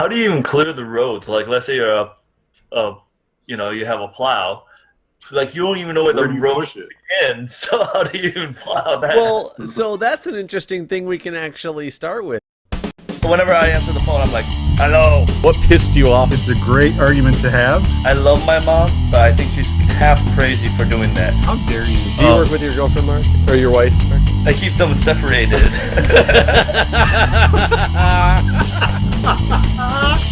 how do you even clear the roads? Like, let's say you're a you have a plow. Like, you don't even know where the Where do you road push it? ends. So how do you even plow that? Well, so that's an interesting thing we can actually start with. Whenever I answer the phone, I'm like, hello. What pissed you off? It's a great argument to have. I love my mom, but I think she's half crazy for doing that. How dare you? Do you work with your girlfriend, Mark? Or your wife, Mark? I keep them separated.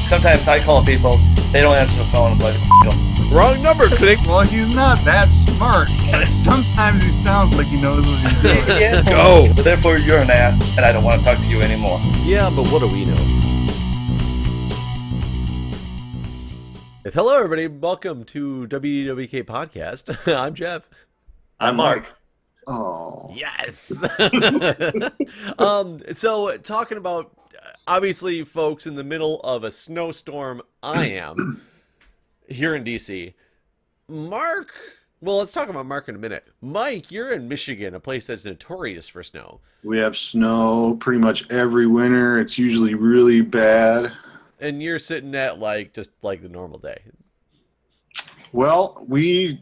Sometimes I call people, they don't answer the phone. I'm like, Wrong number, click. Well, he's not that smart. Sometimes he sounds like he knows what he's doing. yeah. Go. Therefore, you're an ass, and I don't want to talk to you anymore. Yeah, but what do we know? Hello, everybody. Welcome to WDWK Podcast. I'm Jeff. I'm Mark. Oh. Yes. So talking about, obviously, folks, in the middle of a snowstorm, I am here in DC. Mark, well, let's talk about Mark in a minute. Mike, you're in Michigan, a place that's notorious for snow. We have snow pretty much every winter. It's usually really bad. And you're sitting at just like the normal day. Well, we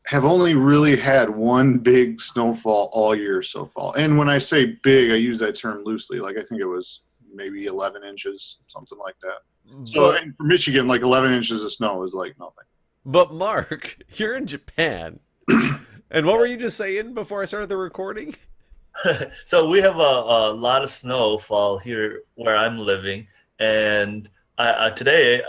have only really had one big snowfall all year so far. And when I say big, I use that term loosely. Like, I think it was maybe 11 inches, something like that. So and for Michigan, like 11 inches of snow is like nothing. But Mark, you're in Japan. And what were you just saying before I started the recording? So we have a lot of snowfall here where I'm living, and today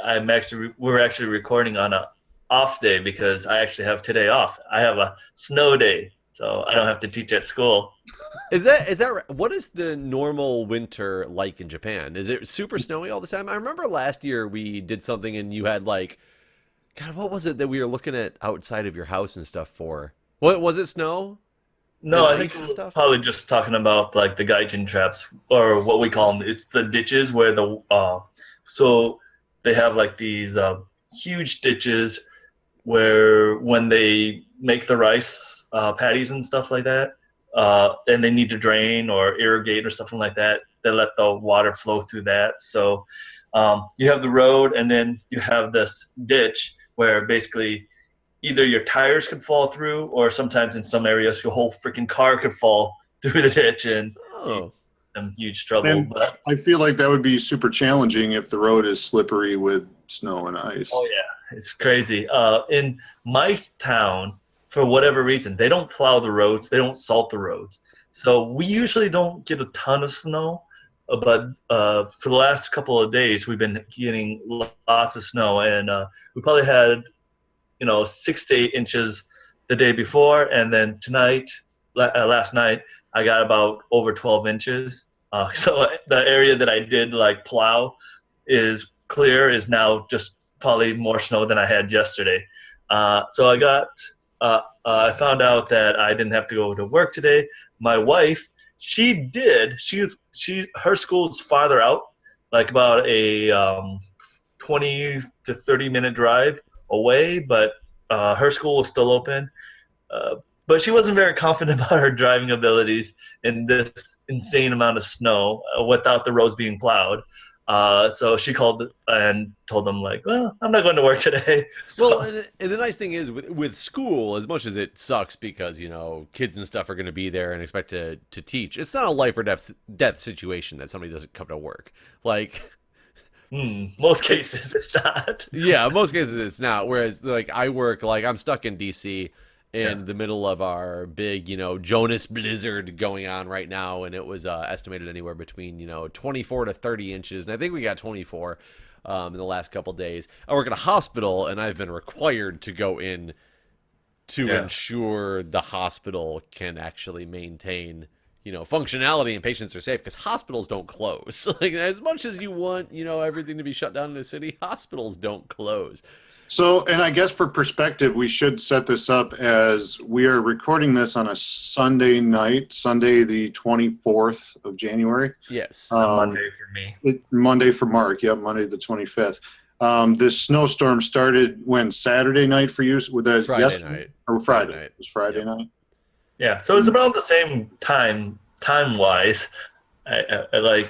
we're actually recording on a off day because I actually have today off. I have a snow day, so I don't have to teach at school. Is that what is the normal winter like in Japan? Is it super snowy all the time? I remember last year we did something and you had God, what was it that we were looking at outside of your house and stuff for? What was it, snow? No, And I think ice and we're stuff? probably just talking about like the gaijin traps, or what we call them. It's the ditches where so they have like these huge ditches where when they make the rice patties and stuff like that, and they need to drain or irrigate or something like that, they let the water flow through that. So you have the road, and then you have this ditch where basically either your tires could fall through, or sometimes in some areas your whole freaking car could fall through the ditch and Oh. some huge trouble. And But I feel like that would be super challenging if the road is slippery with snow and ice. oh yeah, it's crazy. In my town, for whatever reason, they don't plow the roads, they don't salt the roads. So we usually don't get a ton of snow, but for the last couple of days, we've been getting lots of snow, and we probably had 6 to 8 inches the day before, and then last night, I got about over 12 inches. So the area that I did plow is clear, is now just probably more snow than I had yesterday. So I found out that I didn't have to go to work today. My wife, she did. Her school's farther out, like about a 20 to 30-minute drive away, but her school was still open. But she wasn't very confident about her driving abilities in this insane amount of snow without the roads being plowed. So she called and told them, well, I'm not going to work today. So, Well, and the nice thing is with school, as much as it sucks because, kids and stuff are going to be there and expect to teach, it's not a life or death situation that somebody doesn't come to work. most cases it's not. Yeah, most cases it's not. Whereas I work, I'm stuck in DC in the middle of our big, Jonas blizzard going on right now, and it was estimated anywhere between 24 to 30 inches, and I think we got 24 in the last couple days. I work at a hospital, and I've been required to go in to ensure the hospital can actually maintain functionality and patients are safe, because hospitals don't close. As much as you want, everything to be shut down in the city, hospitals don't close. So, and I guess for perspective, we should set this up as we are recording this on a Sunday night, Sunday the 24th of January. Yes. Monday for me. Monday for Mark, yep, Monday the 25th. This snowstorm started when? Saturday night for you? Friday night. Or Friday? Night. It was Friday night? Yeah, so it's about the same time-wise. Like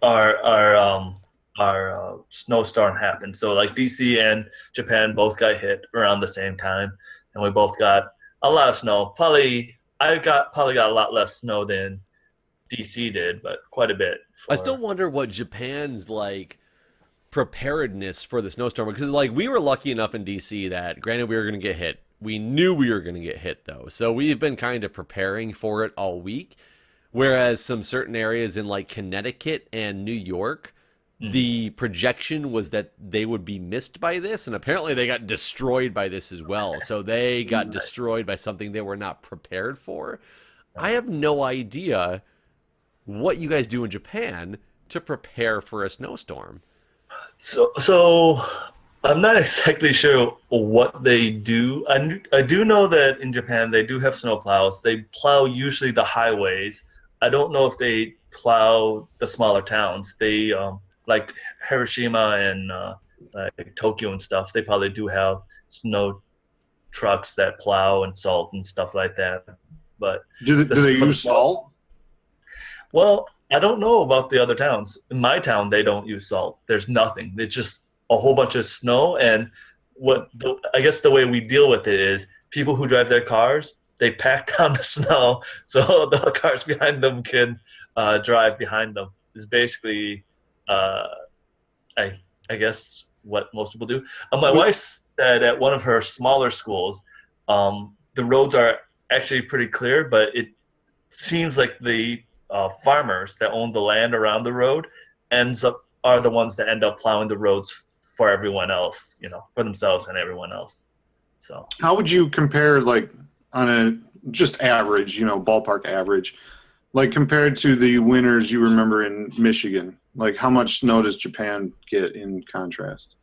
our our snowstorm happened. So like DC and Japan both got hit around the same time, and we both got a lot of snow. Probably got a lot less snow than DC did, but quite a bit. I still wonder what Japan's like preparedness for the snowstorm, because like we were lucky enough in DC that granted we were going to get hit. We knew we were going to get hit though. So we've been kind of preparing for it all week. Whereas some certain areas in like Connecticut and New York, the projection was that they would be missed by this, and apparently they got destroyed by this as well. So they got destroyed by something they were not prepared for. I have no idea what you guys do in Japan to prepare for a snowstorm. So I'm not exactly sure what they do. I do know that in Japan they do have snowplows. They plow usually the highways. I don't know if they plow the smaller towns. They like Hiroshima and like Tokyo and stuff. They probably do have snow trucks that plow and salt and stuff like that. But do they use salt? Well, I don't know about the other towns. In my town, they don't use salt. There's nothing. It's just a whole bunch of snow. And I guess the way we deal with it is people who drive their cars, they pack down the snow so the cars behind them can drive behind them. Is basically, I guess, what most people do. My wife said at one of her smaller schools, the roads are actually pretty clear, but it seems like the farmers that own the land around the road are the ones that end up plowing the roads for everyone else, for themselves and everyone else. So how would you compare, like on a just average, ballpark average, like compared to the winters you remember in Michigan? Like how much snow does Japan get in contrast?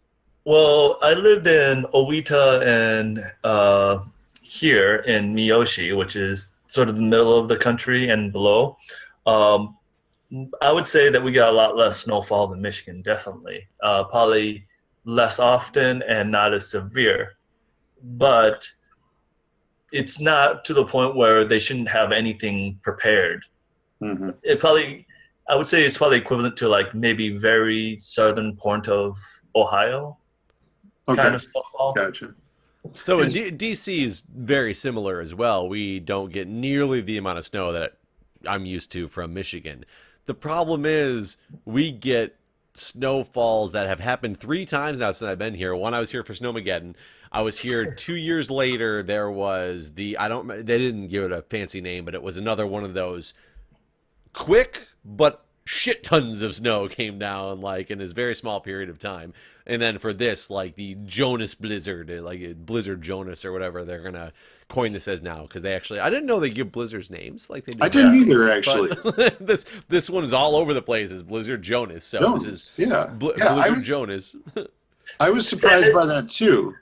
Well, I lived in Owita and here in Miyoshi, which is sort of the middle of the country and below. I would say that we got a lot less snowfall than Michigan, definitely. Probably less often and not as severe. But it's not to the point where they shouldn't have anything prepared. Mm-hmm. I would say it's probably equivalent to like maybe very southern point of Ohio kind of snowfall. Gotcha. So in DC is very similar as well. We don't get nearly the amount of snow that I'm used to from Michigan. The problem is we get snowfalls that have happened 3 times now since I've been here. One, I was here for Snowmageddon. I was here 2 years later. There was they didn't give it a fancy name, but it was another one of those quick but shit tons of snow came down like in this very small period of time. And then for this, like the Jonas Blizzard, like Blizzard Jonas or whatever they're gonna coin this as now, because they actually, I didn't know they give blizzards names like they do. I didn't either, actually. This one is all over the place. It's Blizzard Jonas, so Jonas, this is Blizzard Jonas. I was surprised by that too.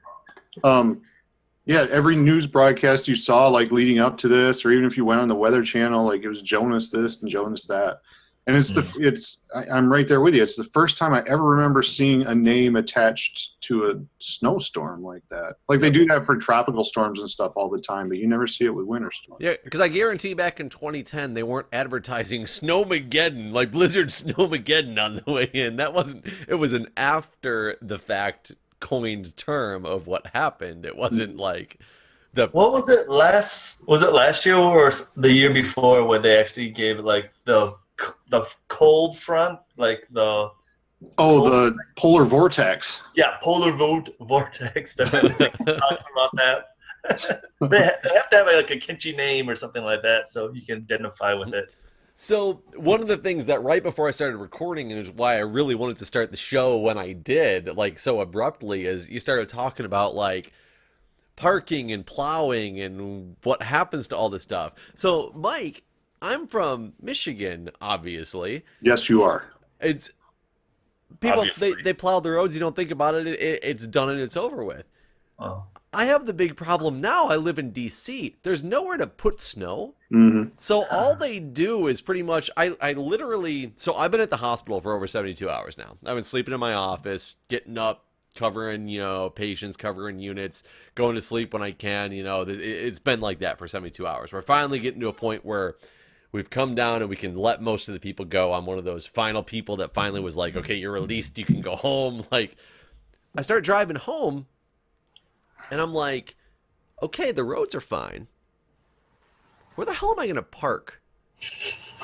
Yeah, every news broadcast you saw like leading up to this, or even if you went on the Weather Channel, like it was Jonas this and Jonas that. And I'm right there with you. It's the first time I ever remember seeing a name attached to a snowstorm like that. Like they do that for tropical storms and stuff all the time, but you never see it with winter storms. Yeah, because I guarantee back in 2010 they weren't advertising Snowmageddon, like Blizzard Snowmageddon on the way in. It was an after the fact coined term of what happened. It wasn't like what was it last year or the year before where they actually gave like the cold front, like the polar vortex. Yeah, polar vortex. Talking about that. they have to have like a kitschy name or something like that so you can identify with it. So one of the things that right before I started recording, and is why I really wanted to start the show when I did, like so abruptly, is you started talking about like parking and plowing and what happens to all this stuff. So Mike, I'm from Michigan, obviously. Yes, you are. It's people they plow the roads. You don't think about it. It's done and it's over with. Oh. I have the big problem now. I live in DC. There's nowhere to put snow. Mm-hmm. So all they do is pretty much I literally. So I've been at the hospital for over 72 hours now. I've been sleeping in my office, getting up, covering patients, covering units, going to sleep when I can. It's been like that for 72 hours. We're finally getting to a point where we've come down and we can let most of the people go. I'm one of those final people that finally was like, okay, you're released, you can go home. Like, I start driving home and I'm like, okay, the roads are fine. Where the hell am I going to park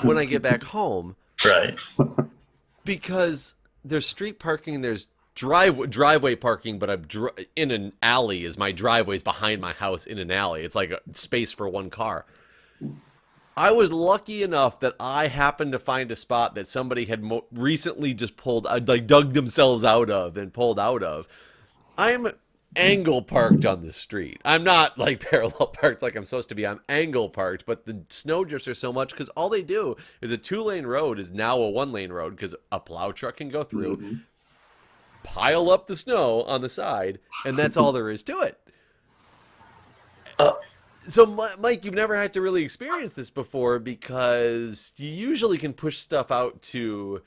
when I get back home? Right. Because there's street parking, there's driveway parking, but I'm in an alley. Is my driveway's behind my house in an alley. It's like a space for one car. I was lucky enough that I happened to find a spot that somebody had recently just dug themselves out of and pulled out of. I'm angle parked on the street. I'm not like parallel parked like I'm supposed to be. I'm angle parked, but the snow drifts are so much because all they do is a 2-lane road is now a 1-lane road because a plow truck can go through, pile up the snow on the side, and that's all there is to it. So, Mike, you've never had to really experience this before because you usually can push stuff out to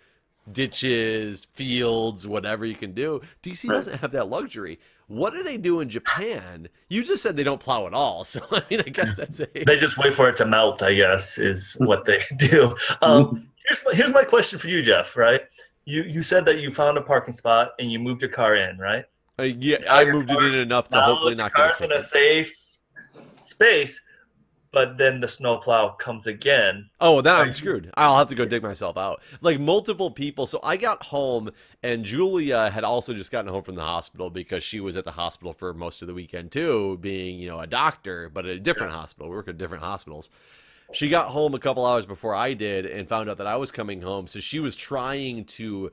ditches, fields, whatever you can do. DC doesn't have that luxury. What do they do in Japan? You just said they don't plow at all, so I mean, I guess that's They just wait for it to melt, I guess, is what they do. Here's my question for you, Jeff, right? You said that you found a parking spot and you moved your car in, right? Yeah, I moved it in enough to hopefully not get car's in a safe space, but then the snowplow comes again. Oh, then I'm screwed. I'll have to go dig myself out. Like multiple people. So I got home, and Julia had also just gotten home from the hospital because she was at the hospital for most of the weekend too, being, a doctor, but at a different hospital. We work at different hospitals. She got home a couple hours before I did and found out that I was coming home. So she was trying to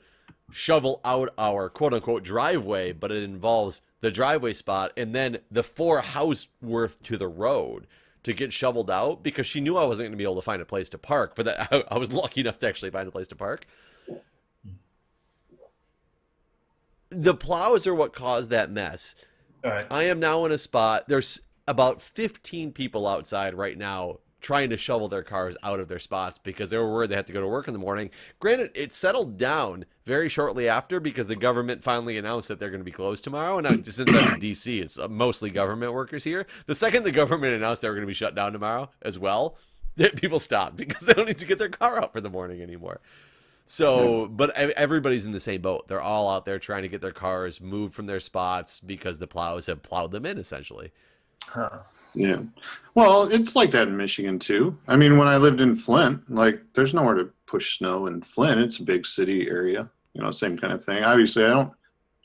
shovel out our quote-unquote driveway, but it involves the driveway spot and then the 4 house worth to the road to get shoveled out because she knew I wasn't going to be able to find a place to park, but that I was lucky enough to actually find a place to park. The plows are what caused that mess. All right. I am now in a spot. There's about 15 people outside right now trying to shovel their cars out of their spots because they were worried they had to go to work in the morning. Granted, it settled down very shortly after because the government finally announced that they're going to be closed tomorrow. And since I'm in DC, it's mostly government workers here. The second the government announced they were going to be shut down tomorrow as well, people stopped because they don't need to get their car out for the morning anymore. So, but everybody's in the same boat. They're all out there trying to get their cars moved from their spots because the plows have plowed them in essentially. Huh. Yeah. Well, it's like that in Michigan too. I mean, when I lived in Flint, like there's nowhere to push snow in Flint. It's a big city area, same kind of thing. Obviously, I'm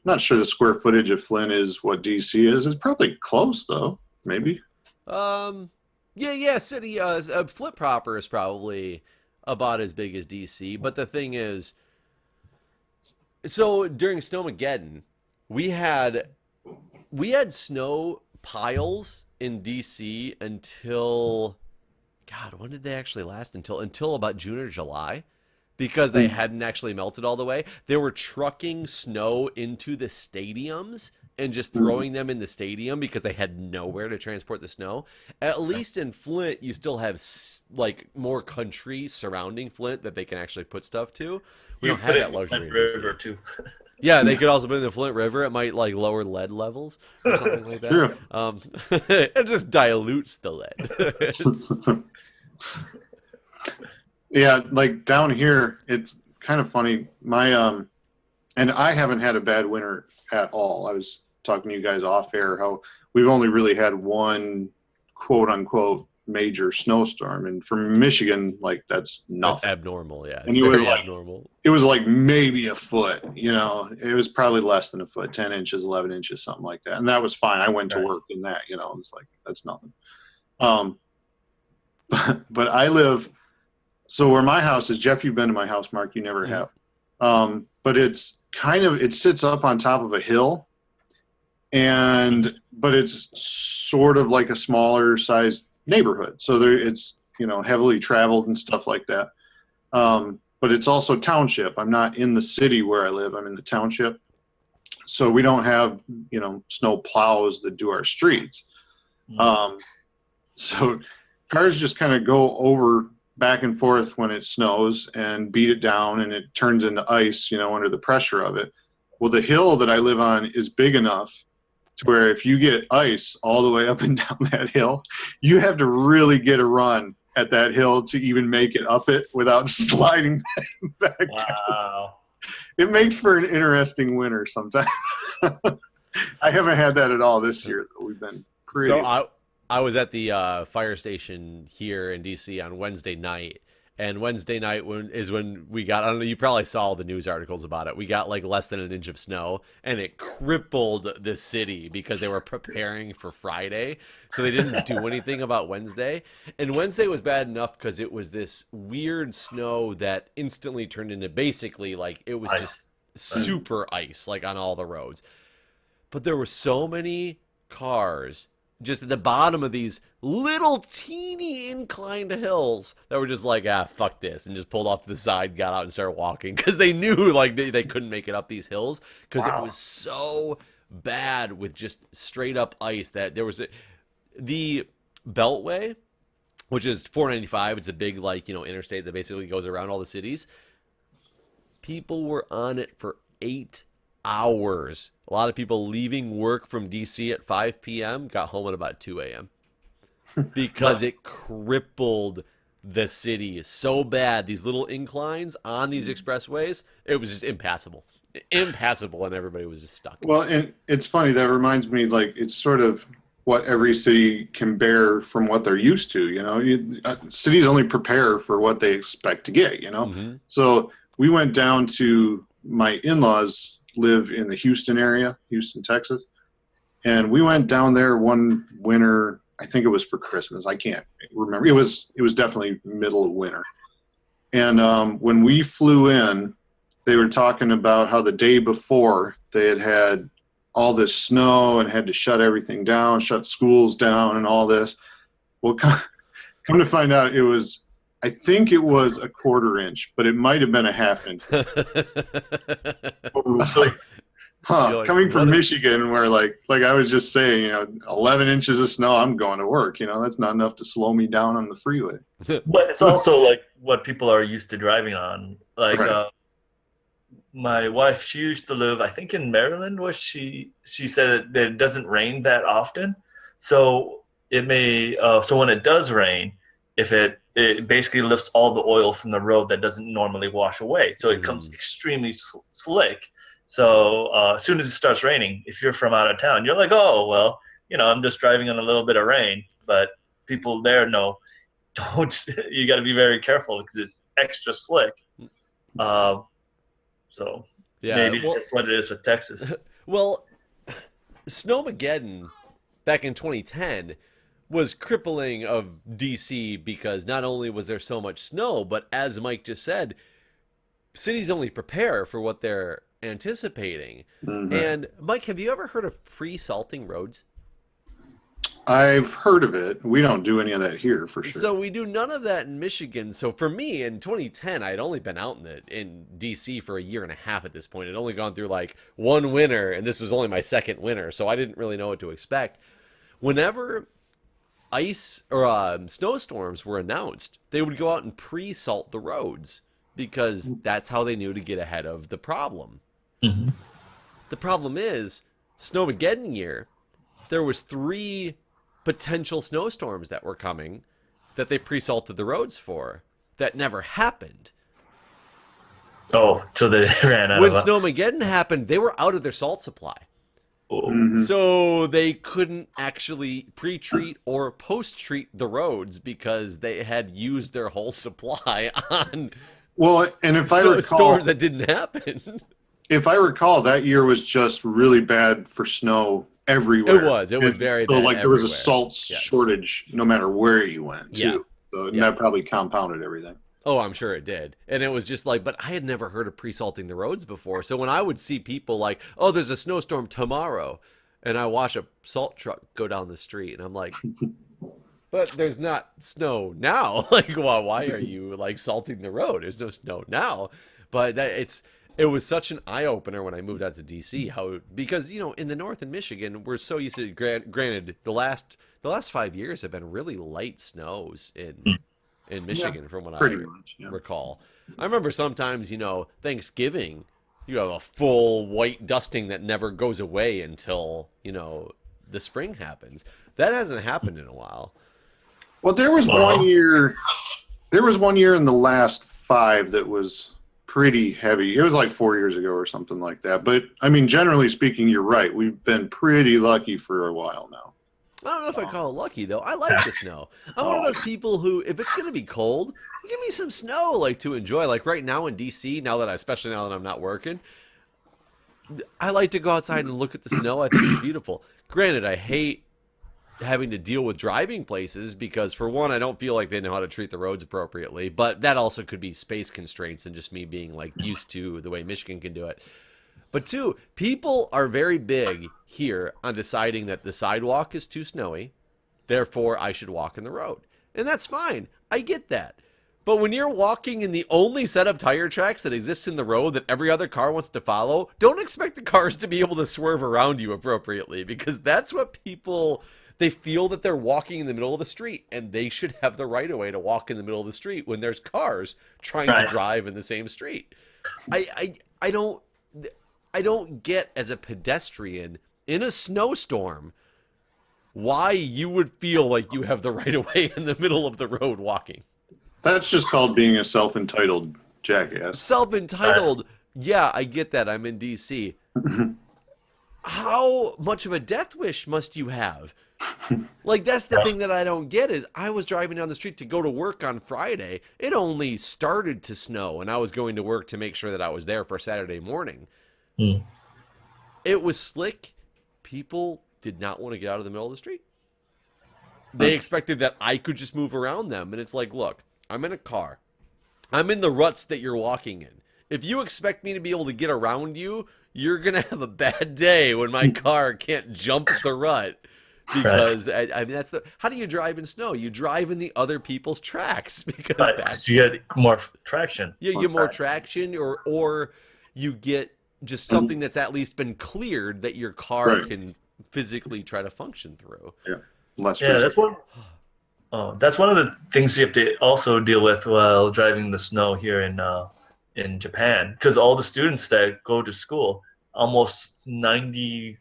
not sure the square footage of Flint is what DC is. It's probably close though, maybe. Yeah, city, Flint proper is probably about as big as DC. But the thing is, so during Snowmageddon, we had snow piles in DC until, God, when did they actually last? Until about June or July, because they hadn't actually melted all the way. They were trucking snow into the stadiums and just throwing them in the stadium because they had nowhere to transport the snow. At least in Flint, you still have like more country surrounding Flint that they can actually put stuff to. We don't have that luxury. River too. Yeah, they could also put in the Flint River. It might like lower lead levels or something like that. Sure. It just dilutes the lead. Yeah, like down here, it's kind of funny. And I haven't had a bad winter at all. I was talking to you guys off air how we've only really had one quote unquote major snowstorm, and for Michigan, like that's nothing. That's abnormal, yeah. It's very abnormal. It was like maybe a foot, it was probably less than a foot, 10 inches, 11 inches, something like that. And that was fine. I went to work in that, it's like, that's nothing. But I live, so where my house is, Jeff, you've been to my house, Mark, you never have. But it's it sits up on top of a hill, but it's sort of like a smaller sized neighborhood. So it's, heavily traveled and stuff like that. But it's also township. I'm not in the city where I live. I'm in the township. So we don't have, snow plows that do our streets. So cars just kind of go over back and forth when it snows and beat it down, and it turns into ice, under the pressure of it. Well, the hill that I live on is big enough to where if you get ice all the way up and down that hill, you have to really get a run at that hill to even make it up it without sliding back. Wow. It makes for an interesting winter sometimes. I haven't had that at all this year, though. We've been pretty. So I was at the fire station here in DC on Wednesday night, and Wednesday night is when we got, I don't know, you probably saw the news articles about it. We got like less than an inch of snow, and it crippled the city because they were preparing for Friday, so they didn't do anything about Wednesday. And Wednesday was bad enough because it was this weird snow that instantly turned into basically like it was Ice. just super ice, like on all the roads. But there were so many cars just at the bottom of these little teeny inclined hills that were just like, fuck this, and just pulled off to the side, got out and started walking because they knew like they couldn't make it up these hills because it was so bad with just straight up ice that there was the Beltway, which is 495. It's a big like interstate that basically goes around all the cities. People were on it for 8 hours. A lot of people leaving work from DC at 5 p.m. got home at about 2 a.m. because it crippled the city so bad. These little inclines on these expressways, it was just impassable, and everybody was just stuck. Well, and it's funny, that reminds me, like, it's sort of what every city can bear from what they're used to. Cities only prepare for what they expect to get. Mm-hmm. So we went down to, my in-laws live in the Houston area, Houston, Texas. And we went down there one winter, I think it was for Christmas. I can't remember. It was definitely middle of winter. And when we flew in, they were talking about how the day before they had all this snow and had to shut everything down, shut schools down and all this. Well, come to find out, I think it was a 1/4 inch, but it might have been a 1/2 inch. Coming from Michigan, where like I was just saying, 11 inches of snow, I'm going to work. That's not enough to slow me down on the freeway. But it's also like what people are used to driving on. Like Right. My wife, she used to live, I think, in Maryland, where she said that it doesn't rain that often. So it may so when it does rain, if it basically lifts all the oil from the road that doesn't normally wash away. So it comes extremely slick. So as soon as it starts raining, if you're from out of town, you're like, oh, well, I'm just driving on a little bit of rain. But people there know, you got to be very careful because it's extra slick. So maybe that's what it is with Texas. Well, Snowmageddon back in 2010 was crippling of DC because not only was there so much snow, but as Mike just said, cities only prepare for what they're anticipating. Mm-hmm. And Mike, have you ever heard of pre-salting roads? I've heard of it. We don't do any of that here, for sure. So we do none of that in Michigan. So for me, in 2010, I'd only been out in DC for 1.5 years at this point. I'd only gone through like one winter, and this was only my second winter, so I didn't really know what to expect. Whenever ice or snowstorms were announced, they would go out and pre-salt the roads because that's how they knew to get ahead of the problem. Mm-hmm. The problem is, Snowmageddon year, there was 3 potential snowstorms that were coming that they pre-salted the roads for that never happened. Oh, so they ran out when of Snowmageddon happened, they were out of their salt supply. Mm-hmm. So they couldn't actually pre-treat or post-treat the roads because they had used their whole supply on and if I recall, storms that didn't happen. If I recall, that year was just really bad for snow everywhere. It was very bad. So like there was a everywhere. salt shortage no matter where you went too. Yeah. So that probably compounded everything. Oh, I'm sure it did. And it was just like, but I had never heard of pre-salting the roads before. So when I would see people like, oh, there's a snowstorm tomorrow, and I watch a salt truck go down the street, and I'm like, but there's not snow now. Like, why are you like salting the road? There's no snow now. But it was such an eye-opener when I moved out to DC, because in the north in Michigan, we're so used to, granted, the last 5 years have been really light snows in Michigan, from what I recall. I remember sometimes, Thanksgiving, you have a full white dusting that never goes away until, the spring happens. That hasn't happened in a while. Well, there was one year. There was one year in the last 5 that was pretty heavy. It was like 4 years ago or something like that. But I mean, generally speaking, you're right. We've been pretty lucky for a while now. I don't know if I call it lucky though. I like the snow. I'm one of those people who, if it's gonna be cold, give me some snow, like to enjoy. Like right now in DC, especially now that I'm not working, I like to go outside and look at the snow. I think it's beautiful. Granted, I hate having to deal with driving places because, for one, I don't feel like they know how to treat the roads appropriately. But that also could be space constraints and just me being like used to the way Michigan can do it. But 2, people are very big here on deciding that the sidewalk is too snowy, therefore I should walk in the road. And that's fine. I get that. But when you're walking in the only set of tire tracks that exists in the road that every other car wants to follow, don't expect the cars to be able to swerve around you appropriately, because that's what people, they feel that they're walking in the middle of the street, and they should have the right of way to walk in the middle of the street when there's cars trying to drive in the same street. I don't get, as a pedestrian in a snowstorm, why you would feel like you have the right of way in the middle of the road walking. That's just called being a self-entitled jackass. Self-entitled, yeah, I get that. I'm in DC. How much of a death wish must you have? Like, that's the thing that I don't get is I was driving down the street to go to work on Friday. It only started to snow, and I was going to work to make sure that I was there for Saturday morning. It was slick. People did not want to get out of the middle of the street. They expected that I could just move around them. And it's like, look, I'm in a car. I'm in the ruts that you're walking in. If you expect me to be able to get around you, you're going to have a bad day when my car can't jump the rut. Because I mean, that's the, how do you drive in snow? You drive in the other people's tracks, because that's, you get more traction. Yeah, you get more traction, or you get just something that's at least been cleared that your car can physically try to function through. That's one. That's one of the things you have to also deal with while driving the snow here in Japan, because all the students that go to school, almost 99%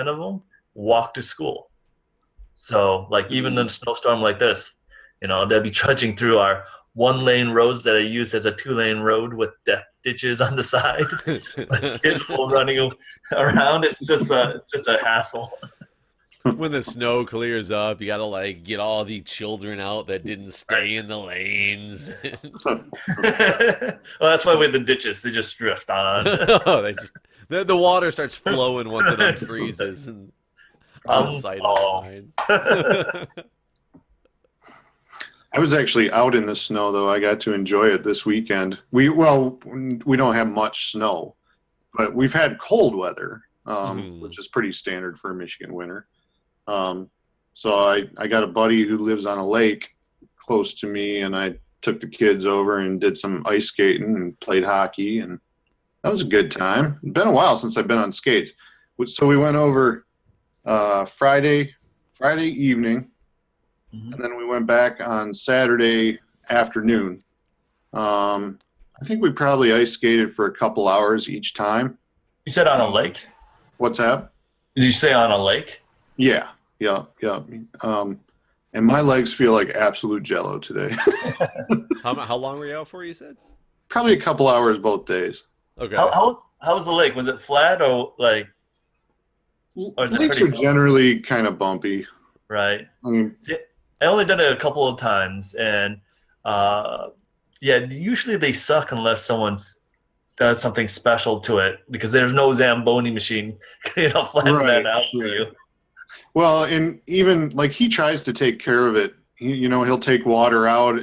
of them walk to school. So, like, even in a snowstorm like this, they'll be trudging through our 1-lane roads that I use as a 2-lane road with death ditches on the side. Like, kids will running around. It's just a hassle. When the snow clears up, you gotta like get all the children out that didn't stay in the lanes. Well, that's why with the ditches, they just drift on. The water starts flowing once it unfreezes and on sight of mind. I was actually out in the snow, though. I got to enjoy it this weekend. We don't have much snow, but we've had cold weather, which is pretty standard for a Michigan winter. So I got a buddy who lives on a lake close to me, and I took the kids over and did some ice skating and played hockey, and that was a good time. It's been a while since I've been on skates. So we went over Friday evening, and then we went back on Saturday afternoon. I think we probably ice skated for a couple hours each time. You said on a lake? What's that? Did you say on a lake? Yeah. And my legs feel like absolute jello today. How long were you out for, you said? Probably a couple hours both days. Okay. How was the lake? Was it flat or like? Or Lakes are generally kind of bumpy. Right. I mean, I only done it a couple of times, and usually they suck unless someone does something special to it, because there's no Zamboni machine, flatten that out for you. Well, and even like he tries to take care of it. He'll take water out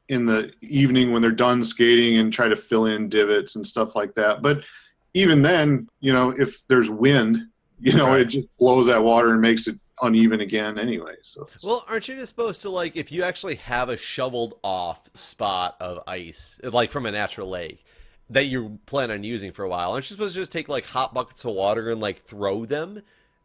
in the evening when they're done skating and try to fill in divots and stuff like that. But even then, if there's wind, it just blows that water and makes it uneven again anyway. So, well, aren't you just supposed to, like, if you actually have a shoveled off spot of ice, like from a natural lake, that you plan on using for a while, aren't you supposed to just take like hot buckets of water and like throw them?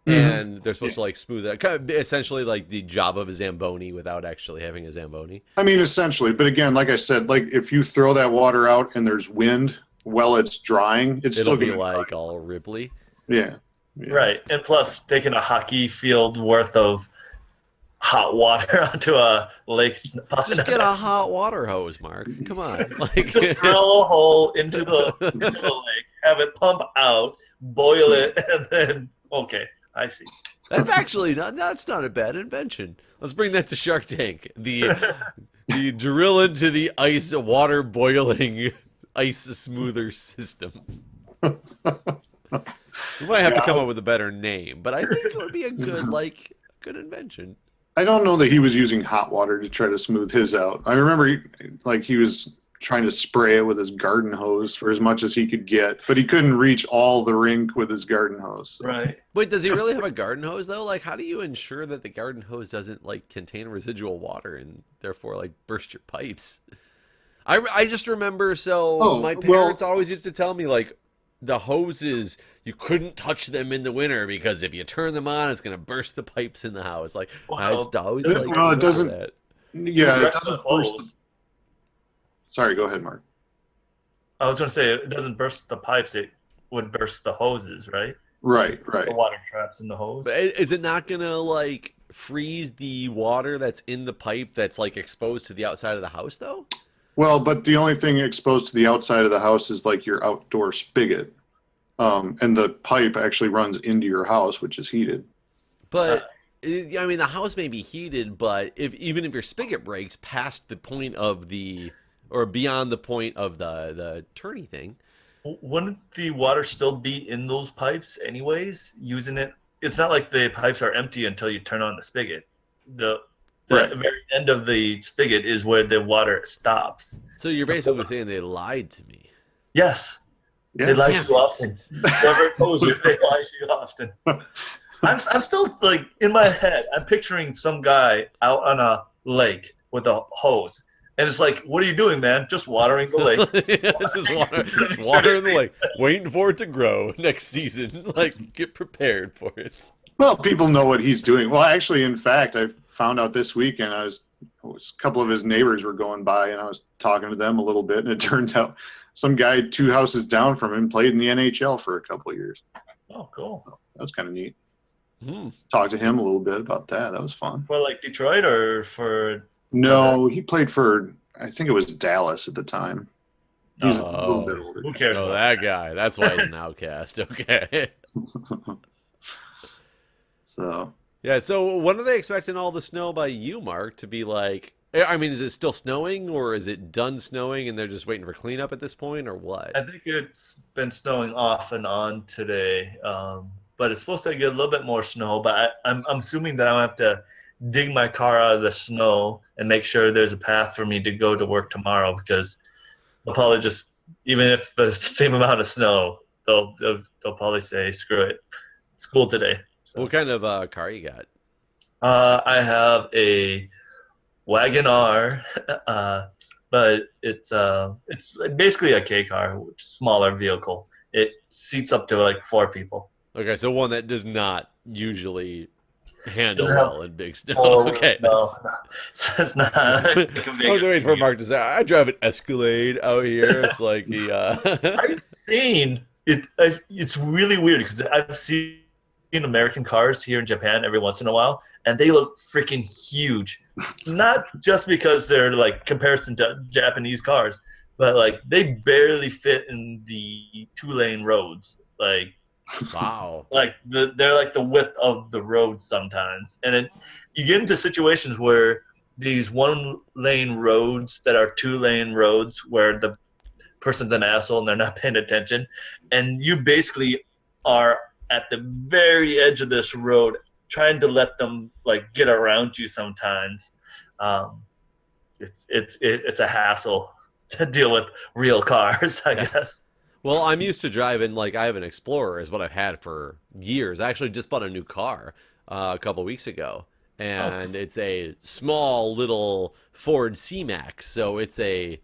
And they're supposed to like smooth that, kind of essentially like the job of a Zamboni without actually having a Zamboni. I mean, essentially, but again, like I said, like if you throw that water out and there's wind while it's drying, it'll still be like all ripply. Yeah. Right, and plus taking a hockey field worth of hot water onto a lake pond. Just get a hot water hose, Mark. Come on. Like, Just drill a hole into the lake, have it pump out, boil it, and then okay, I see. that's actually that's not a bad invention. Let's bring that to Shark Tank. The drill into the ice water boiling ice smoother system. We might have to come up with a better name, but I think it would be a good invention. I don't know that he was using hot water to try to smooth his out. I remember he was trying to spray it with his garden hose for as much as he could get, but he couldn't reach all the rink with his garden hose. So. Right. Wait, does he really have a garden hose though? Like, how do you ensure that the garden hose doesn't like contain residual water and therefore like burst your pipes? I just remember my parents always used to tell me like the hoses you couldn't touch them in the winter because if you turn them on, it's gonna burst the pipes in the house. Like I just always like it doesn't. that. Yeah, it doesn't burst. Sorry, go ahead, Mark. I was going to say it doesn't burst the pipes; it would burst the hoses, right? Right. The water traps in the hose. But is it not gonna like freeze the water that's in the pipe that's like exposed to the outside of the house though? Well, but the only thing exposed to the outside of the house is like your outdoor spigot, and the pipe actually runs into your house, which is heated. But I mean, the house may be heated, but even if your spigot breaks past the point of or beyond the point of the turny thing, wouldn't the water still be in those pipes anyways? Using it, it's not like the pipes are empty until you turn on the spigot. The very end of the spigot is where the water stops. So you're basically saying they lied to me. Yes. Yeah. They lie to you often. Whoever told you, they lie to you often. I'm still like in my head. I'm picturing some guy out on a lake with a hose, and it's like, "What are you doing, man? Just watering the lake." Just water in the lake, waiting for it to grow next season. Like, get prepared for it. Well, people know what he's doing. Well, actually, in fact, I found out this weekend. A couple of his neighbors were going by, and I was talking to them a little bit, and it turns out some guy 2 houses down from him played in the NHL for a couple of years. Oh, cool. So that was kind of neat. Hmm. Talked to him a little bit about that. That was fun. For like Detroit or for? No, he played for, I think it was Dallas at the time. He's a little bit older. Who cares? Oh, that guy. That's why he's an outcast. Okay. So. Yeah, so when are they expecting all the snow by you, Mark, to be like... I mean, is it still snowing, or is it done snowing and they're just waiting for cleanup at this point, or what? I think it's been snowing off and on today, but it's supposed to get a little bit more snow. But I'm assuming that I'll have to dig my car out of the snow and make sure there's a path for me to go to work tomorrow, because they'll probably just, even if the same amount of snow, they'll probably say, screw it, school today. So. What kind of car you got? I have a Wagon R, but it's basically a K car, smaller vehicle. It seats up to like 4 people. Okay, so one that does not usually handle well in big snow. Okay, no, it's not. I was waiting for Mark to say, I drive an Escalade out here. It's like the. I've seen it. It's really weird because I've seen American cars here in Japan every once in a while, and they look freaking huge. Not just because they're like comparison to Japanese cars, but like they barely fit in the 2-lane roads. Like, wow. Like they're like the width of the road sometimes, and then you get into situations where these 1-lane roads that are 2-lane roads where the person's an asshole and they're not paying attention, and you basically are at the very edge of this road trying to let them like get around you sometimes. It's a hassle to deal with real cars, I guess. Well, I'm used to driving, like I have an Explorer is what I've had for years. I actually just bought a new car a couple weeks ago, and it's a small little Ford C-Max, so it's a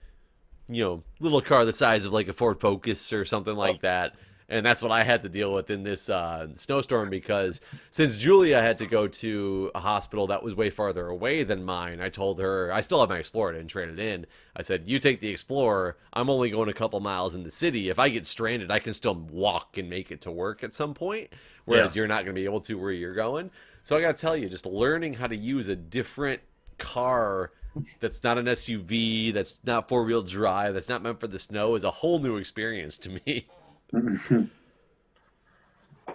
little car the size of like a Ford Focus or something like that. And that's what I had to deal with in this snowstorm, because since Julia had to go to a hospital that was way farther away than mine, I told her, I still have my Explorer, I didn't trade it in. I said, you take the Explorer, I'm only going a couple miles in the city. If I get stranded, I can still walk and make it to work at some point, whereas you're not going to be able to where you're going. So I got to tell you, just learning how to use a different car that's not an SUV, that's not four-wheel drive, that's not meant for the snow is a whole new experience to me.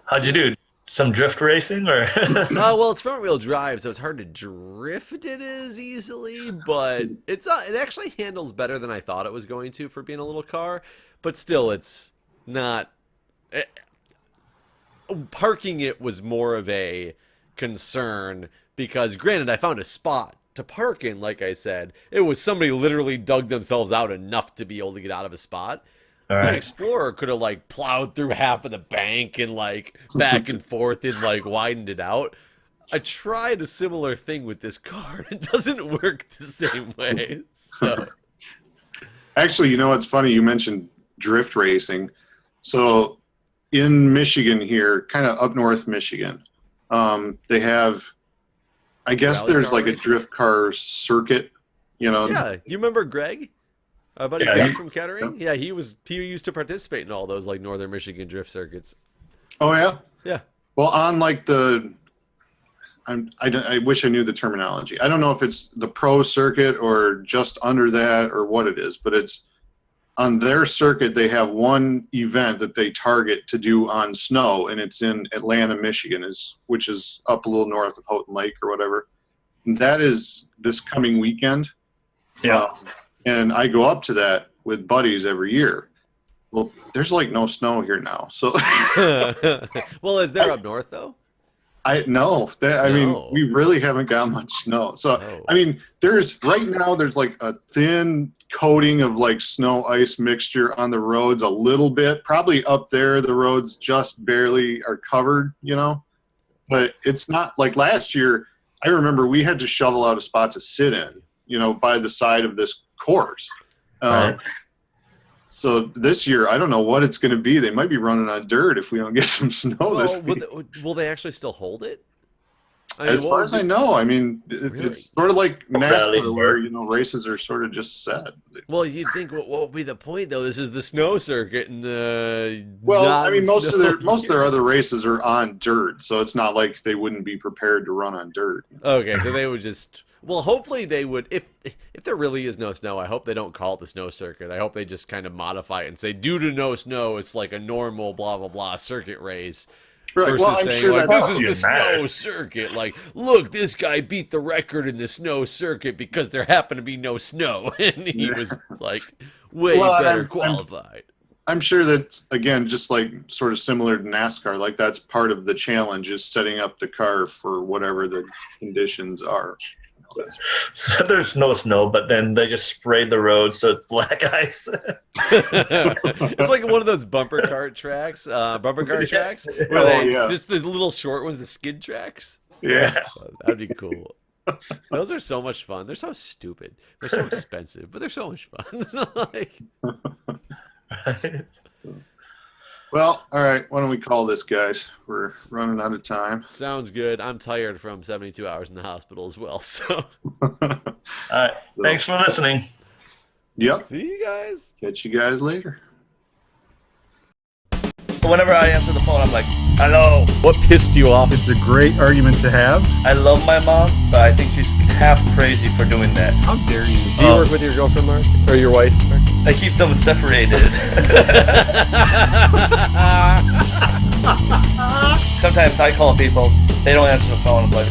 How'd you do? Some drift racing, or? Well, it's front-wheel drive, so it's hard to drift it as easily, but it actually handles better than I thought it was going to for being a little car, but still, it's not... Parking it was more of a concern, because granted, I found a spot to park in, like I said. It was somebody literally dug themselves out enough to be able to get out of a spot. All right. An Explorer could have like plowed through half of the bank and like back and forth and like widened it out. I tried a similar thing with this car. It doesn't work the same way. So, Actually, you know what's funny? You mentioned drift racing. So in Michigan here, kind of up north Michigan, they have, I guess Rally there's car like a racing? drift car circuit, you know. yeah, you remember Greg? Our buddy Yeah, Greg from Kettering? Yeah, he used to participate in all those like northern Michigan drift circuits. Oh yeah. Yeah. Well, on like I wish I knew the terminology. I don't know if it's the pro circuit or just under that or what it is, but it's on their circuit. They have one event that they target to do on snow, and it's in Atlanta, Michigan, which is up a little north of Houghton Lake or whatever. And that is this coming weekend. Yeah. And I go up to that with buddies every year. Well, there's like no snow here now. So Well, is there up north though? I mean, No. we really haven't got much snow. So, Oh. I mean, there's like a thin coating of like snow ice mixture on the roads a little bit. Probably up there, the roads just barely are covered, you know. But it's not like last year. I remember we had to shovel out a spot to sit in, you know, by the side of this course. Right. So this year, I don't know what it's going to be. They might be running on dirt if we don't get some snow this week. Will they actually still hold it? As far as I know, I mean, Really? it's sort of like Rally. NASCAR, where you know races are sort of just set. Well, you'd think what would be the point though? This is the snow circuit, and Well, not I mean, most of snow their other races are on dirt, so it's not like they wouldn't be prepared to run on dirt. Okay, so they would just. Well, hopefully they would. If there really is no snow, I hope they don't call it the snow circuit. I hope they just kind of modify it and say, due to no snow, it's like a normal blah blah blah circuit race. Right. Versus Well, I'm saying sure like that this is the snow circuit. Like, look, this guy beat the record in the snow circuit because there happened to be no snow, and he was like way Well, better qualified. I'm sure that, again, just like sort of similar to NASCAR, like that's part of the challenge is setting up the car for whatever the conditions are. So there's no snow, but then they just sprayed the road so it's black ice. It's like one of those bumper car tracks, where Oh, they yeah. just the little short ones, the skid tracks. Yeah. That'd be cool. Those are so much fun. They're so stupid. They're so expensive, but they're so much fun. Like, Well, all right. Why don't we call this, guys? We're running out of time. sounds good. I'm tired from 72 hours in the hospital as well. So All right. Thanks for listening. Yep. see you guys. Catch you guys later. Whenever I answer the phone, I'm like, hello. What pissed you off? It's a great argument to have. I love my mom, but I think she's half crazy for doing that. How dare you? Do you work with your girlfriend, Mark, or your wife? Mark? I keep them separated. Sometimes I call people, they don't answer the phone. I'm like,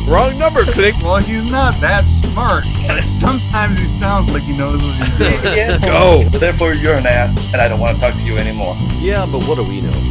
Wrong number. Click. Well, he's not that smart. But sometimes he sounds like he knows what he's doing. yeah. Go. So therefore, you're an ass, and I don't want to talk to you anymore. Yeah, but what do we know?